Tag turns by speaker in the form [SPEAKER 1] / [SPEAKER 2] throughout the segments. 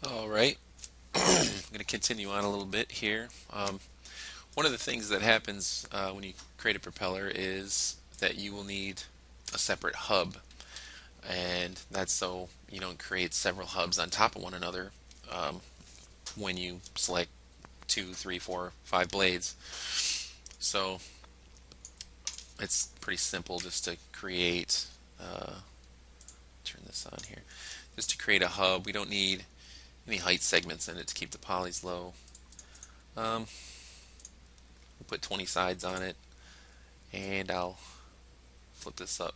[SPEAKER 1] All right, I'm going to continue on a little bit here. One of the things that happens when you create a propeller is that you will need a separate hub, and that's so you don't create several hubs on top of one another when you select two, three, four, five blades. So it's pretty simple just to create, turn this on here, just to create a hub. We don't need any height segments in it to keep the polys low. Um, we'll put 20 sides on it, and I'll flip this up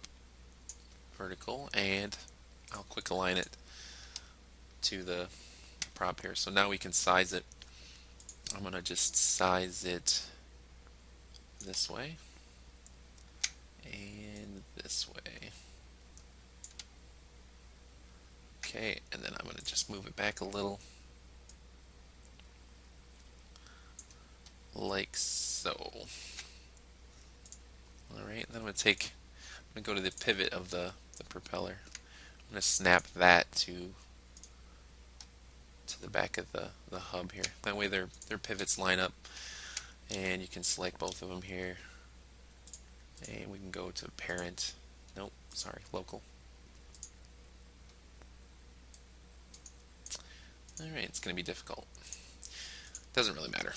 [SPEAKER 1] vertical, and I'll quick align it to the prop here. So now we can size it. I'm going to just size it this way and this way. Okay, and then I'm going to just move it back a little, like so. Alright, then I'm going to go to the pivot of the propeller. I'm going to snap that to the back of the hub here. That way their pivots line up, and you can select both of them here. And we can go to parent. Nope, sorry, local. Alright, it's going to be difficult. Doesn't really matter.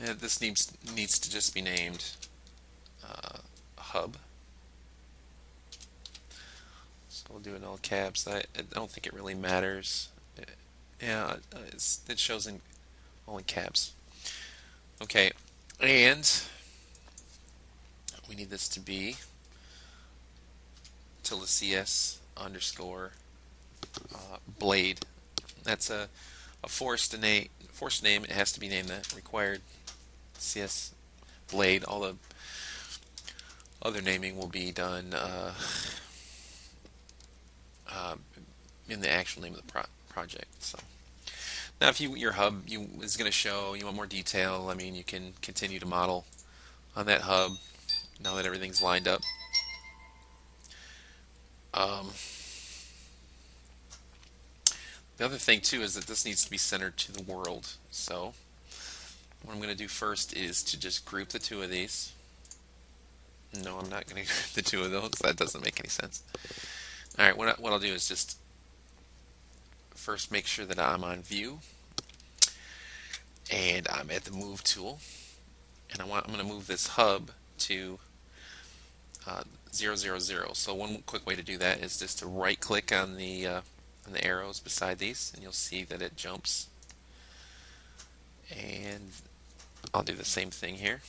[SPEAKER 1] And this needs to just be named hub. So we'll do it in all caps. I don't think it really matters. Yeah, it shows in all in caps. Okay, and we need this to be tilde cs underscore blade. That's a forced name. It has to be named that. Required cs blade. All the other naming will be done uh, in the actual name of the project. So now, if your hub is going to show you want more detail, I mean, you can continue to model on that hub now that everything's lined up. Um, the other thing too is that this needs to be centered to the world. So what I'm going to do first is to just group the two of these. No, I'm not going to group the two of those. That doesn't make any sense. All right, what I'll do is just first make sure that I'm on view, and I'm at the move tool, and I'm going to move this hub to 0, 0, 0. So one quick way to do that is just to right click on the arrows beside these, and you'll see that it jumps. And I'll do the same thing here.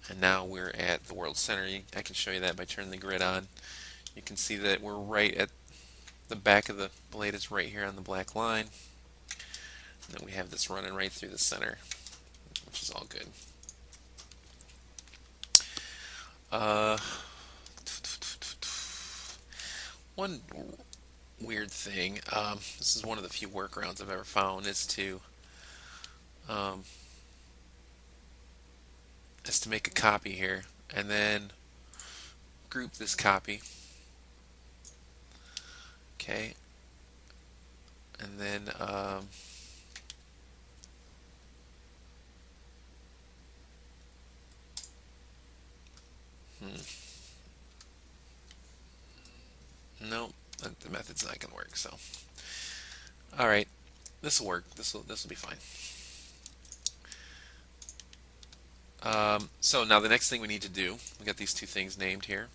[SPEAKER 1] And now we're at the world center. I can show you that by turning the grid on. You can see that we're right at the back of the blade is right here on the black line. And then we have this running right through the center, which is all good. One weird thing, this is one of the few workarounds I've ever found, um, is to make a copy here and then group this copy. Okay, and then no, the method's not going to work. So, all right, this will work. This will be fine. So now the next thing we need to do, we got these two things named here.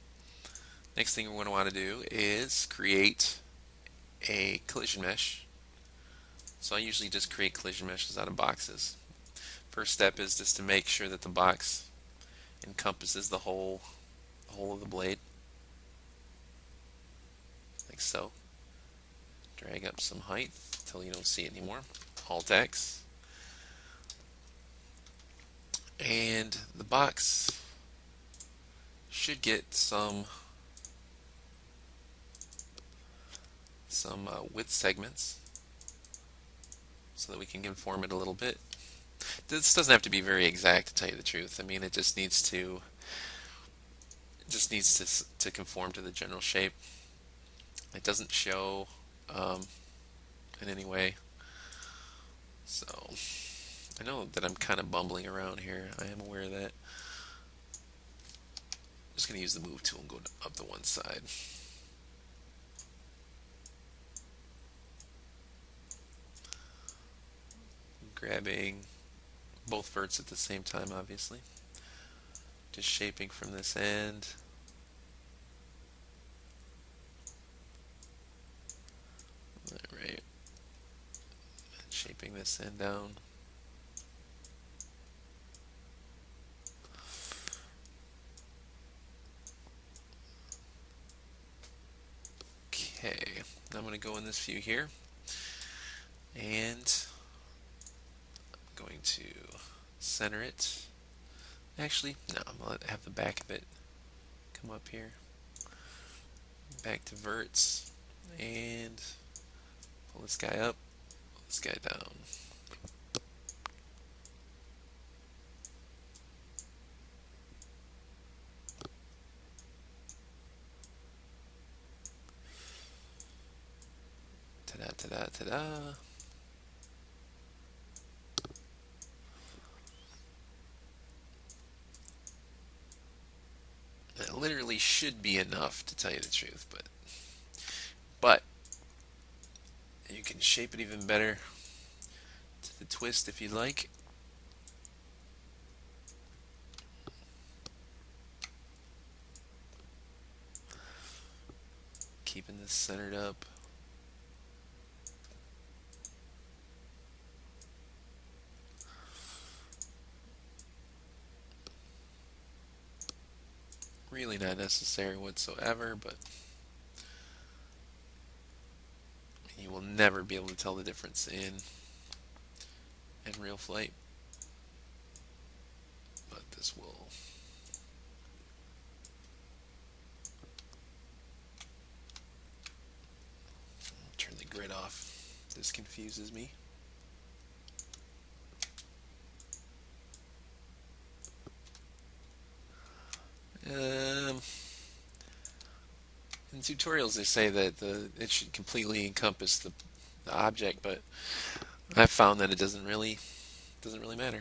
[SPEAKER 1] Next thing we're going to want to do is create a collision mesh. So I usually just create collision meshes out of boxes. First step is just to make sure that the box encompasses the whole of the blade, like so. Drag up some height until you don't see it anymore. Alt X. And the box should get some width segments so that we can conform it a little bit. This doesn't have to be very exact, to tell you the truth. I mean, it just needs to conform to the general shape. It doesn't show um, in any way. So I know that I'm kind of bumbling around here. I am aware of that. I'm just going to use the move tool and go up to one side. Grabbing both verts at the same time, obviously. Just shaping from this end. Alright. Shaping this end down. Okay, now I'm going to go in this view here, and I'm going to center it. Actually, no, I'm going to have the back of it come up here. Back to verts, and pull this guy up, pull this guy down. Ta-da, ta-da, ta-da. That literally should be enough, to tell you the truth, but you can shape it even better to the twist if you'd like. Keeping this centered up. Really not necessary whatsoever, but you will never be able to tell the difference in real flight. But this will turn the grid off. This confuses me. In tutorials they say that it should completely encompass the object, but I've found that it doesn't really matter.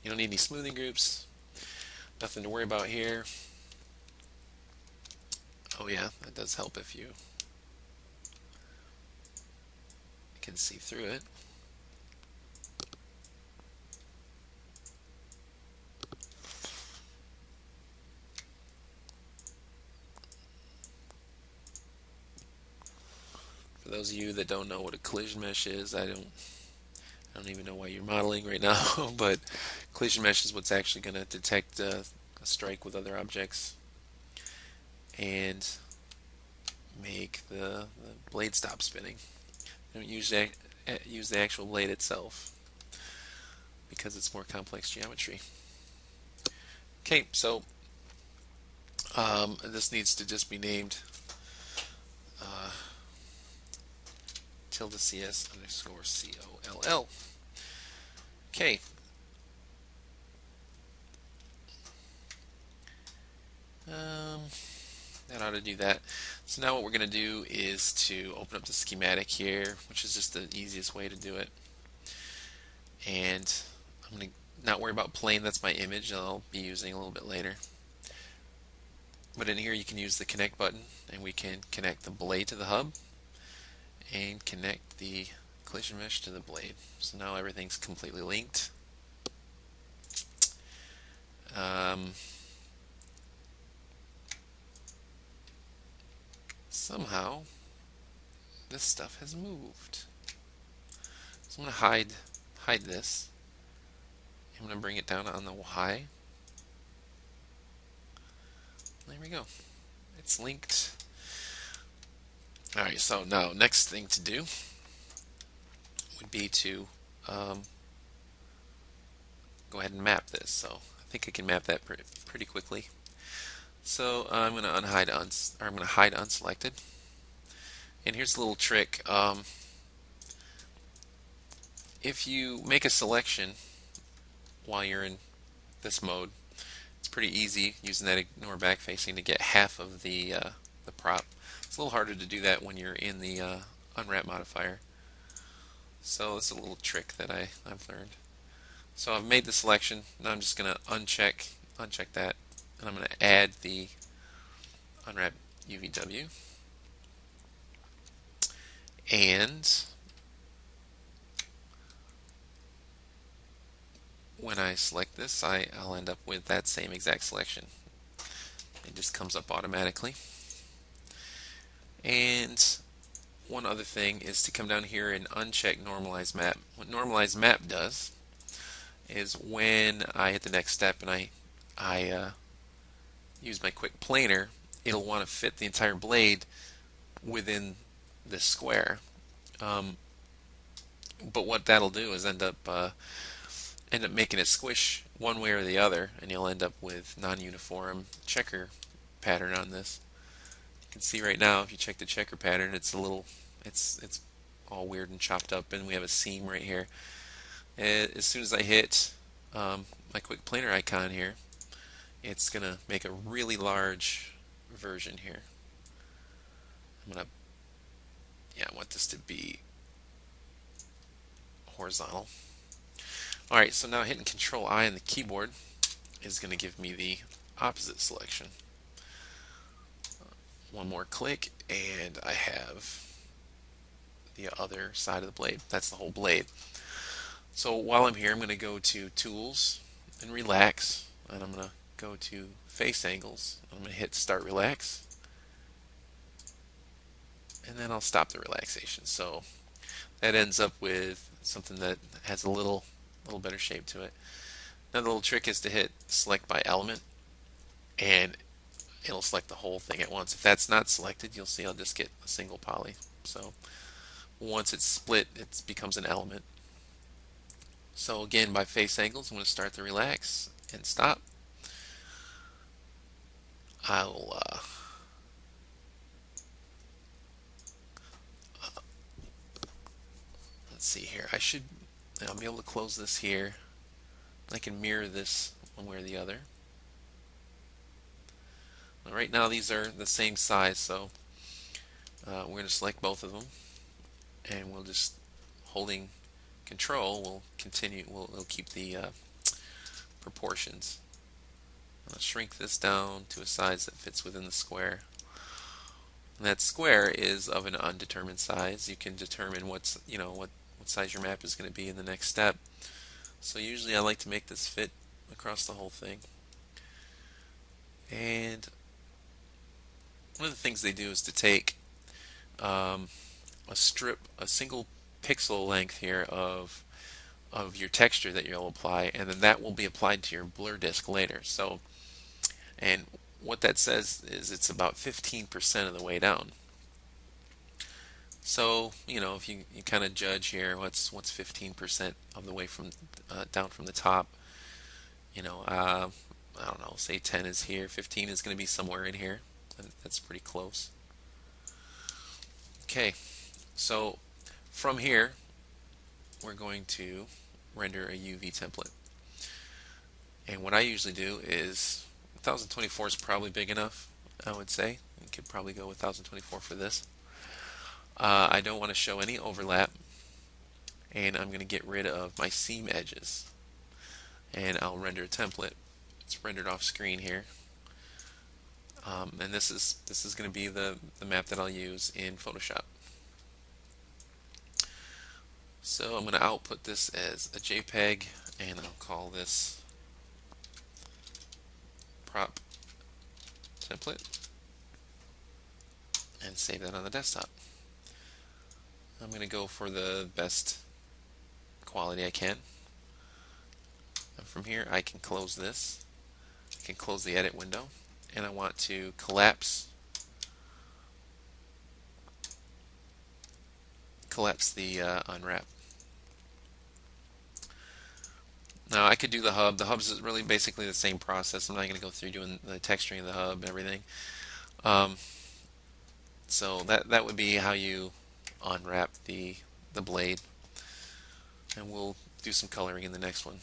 [SPEAKER 1] You don't need any smoothing groups, nothing to worry about here. Oh yeah, that does help if you can see through it. For those of you that don't know what a collision mesh is, I don't even know why you're modeling right now, but collision mesh is what's actually going to detect a strike with other objects and make the blade stop spinning. You don't use the actual blade itself because it's more complex geometry. Okay, so this needs to just be named tilde cs underscore coll. Okay. That ought to do that. So now what we're going to do is to open up the schematic here, which is just the easiest way to do it. And I'm going to not worry about plane, that's my image I'll be using a little bit later. But in here you can use the connect button, and we can connect the blade to the hub and connect the collision mesh to the blade. So now everything's completely linked. Somehow this stuff has moved. So I'm going to hide this. I'm going to bring it down on the Y. There we go. It's linked. Alright, so now next thing to do would be to go ahead and map this. So I think I can map that pretty quickly. So I'm going to hide unselected. And here's a little trick. If you make a selection while you're in this mode, it's pretty easy using that ignore backfacing to get half of the the prop. It's a little harder to do that when you're in the unwrap modifier. So it's a little trick that I've learned. So I've made the selection. Now I'm just going to uncheck that, and I'm going to add the unwrap UVW. And when I select this, I'll end up with that same exact selection. It just comes up automatically. And one other thing is to come down here and uncheck normalize map. What normalize map does is when I hit the next step and I use my quick planer, it'll want to fit the entire blade within this square. Um, but what that'll do is end up making it squish one way or the other, and you'll end up with non-uniform checker pattern on this. You can see right now, if you check the checker pattern, it's all weird and chopped up, and we have a seam right here. And as soon as I hit my quick planer icon here, it's gonna make a really large version here. I want this to be horizontal. Alright, so now hitting Control I on the keyboard is going to give me the opposite selection. One more click and I have the other side of the blade. That's the whole blade. So while I'm here, I'm going to go to Tools and Relax, and I'm going to go to Face Angles. I'm going to hit Start Relax, and then I'll stop the relaxation. So that ends up with something that has a little better shape to it. Another little trick is to hit select by element, and it'll select the whole thing at once. If that's not selected, you'll see I'll just get a single poly. So once it's split, it becomes an element. So again, by face angles, I'm going to start the relax and stop. I'll let's see here. I'll be able to close this here. I can mirror this one way or the other. Right now these are the same size, so we're going to select both of them, and we'll just holding Control. We'll continue. We'll keep the proportions. I'll shrink this down to a size that fits within the square. And that square is of an undetermined size. You can determine what size your map is going to be in the next step. So usually I like to make this fit across the whole thing. And one of the things they do is to take a single pixel length here of your texture that you'll apply, and then that will be applied to your blur disk later. So, and what that says is it's about 15% of the way down. So, if you kind of judge here, what's 15% of the way from down from the top? I don't know, say 10 is here, 15 is going to be somewhere in here. That's pretty close. Okay, so from here, we're going to render a UV template. And what I usually do is 1024 is probably big enough, I would say. You could probably go with 1024 for this. I don't want to show any overlap, and I'm going to get rid of my seam edges, and I'll render a template. It's rendered off screen here, and this is going to be the map that I'll use in Photoshop. So I'm going to output this as a JPEG, and I'll call this prop template, and save that on the desktop. I'm going to go for the best quality I can. And from here I can close this. I can close the edit window, and I want to collapse the unwrap. Now I could do the hub. The hubs is really basically the same process. I'm not going to go through doing the texturing of the hub and everything. So that would be how you unwrap the blade, and we'll do some coloring in the next one.